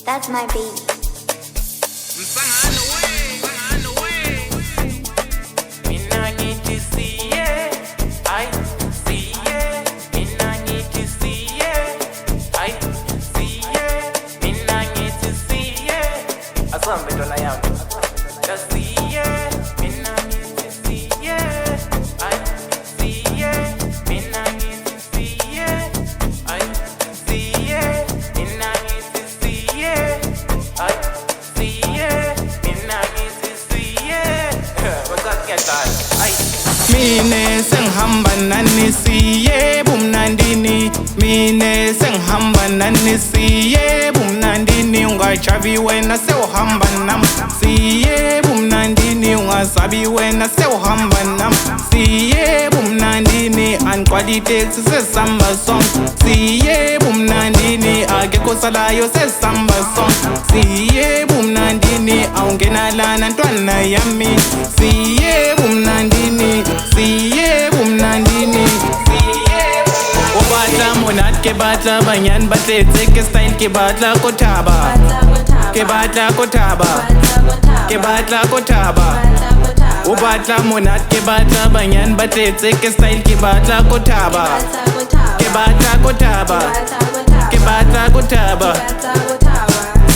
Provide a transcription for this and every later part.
That's my beat. Mine sengihamba nani siye Ebumnandini. Mine sengihamba nani siye Ebumnandini. Ungajabi wena sewuhamba nami siye Ebumnandini. Ungasabi wena sewuhamba nami siye Ebumnandini. Angiqwala itaxi sesihamba sonke siye Ebumnandini. Akekho salayo sesihamba sonke siye Ebumnandini. Awungena lana ntwana yami siye Ebumnandini. Siye Ebumnandini. O batla monat ke batla banyan batletse ke style ke batla ko thaba. Ke batla ko thaba. Ke batla ko thaba. O batla monat ke batla banyan batletse ke style ke batla ko thaba. Ke batla ko thaba. Ke batla ko thaba.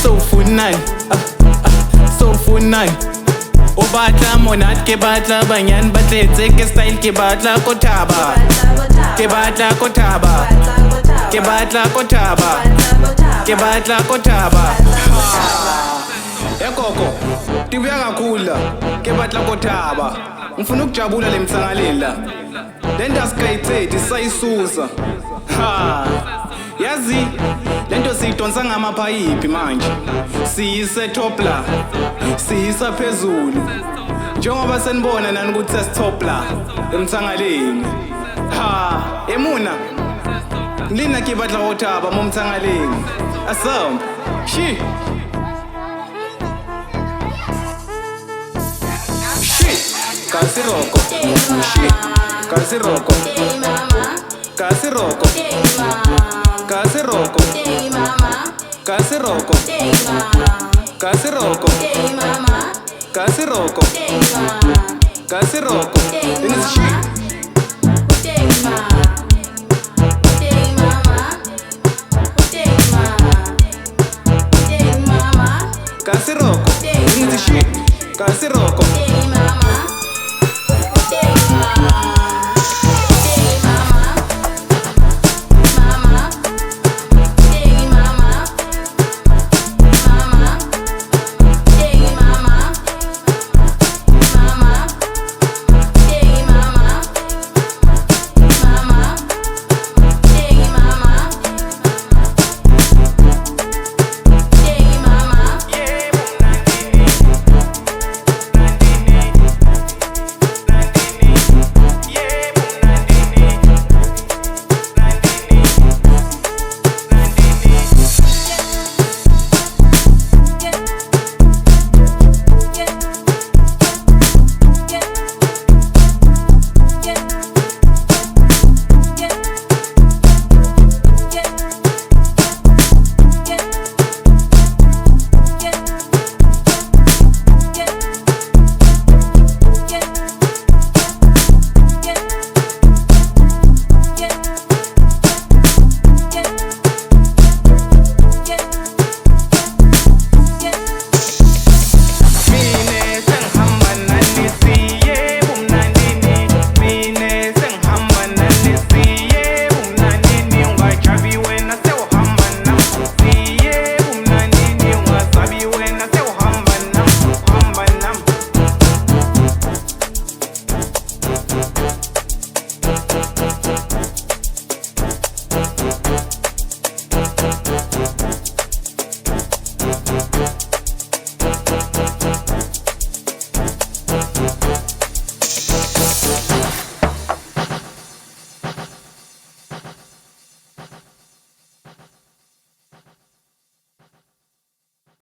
So funai. So funai. O batla monat ke batla banyan batletse ke style ke batla ko thaba. Ke batla ko thaba. Ke batla ko thaba. Ke batla ko thaba. Ekoko tibuya kakhulu la. Ke batla ko thaba. Ngifuna ukujabula lemtsangaleni la. Lento asikayithethe sayisusa. Ha. Yazi lento siyidonsa ngamaphayiphi manje. Siyise top la. Siyisa phezulu. Njengoba senibona nani ukuthi sesitop la emtsangaleni. Ha, emuna. Lina ke batla go thaba mo mtsangaleni. Asam. Shi. Shi. Kasiroko. Shi. Kasiroko. Kasiroko. Kasiroko. Kasiroko. Kasiroko. Kasiroko. Kasiroko. This is shit. Kasiroko. This is shit. Kasiroko.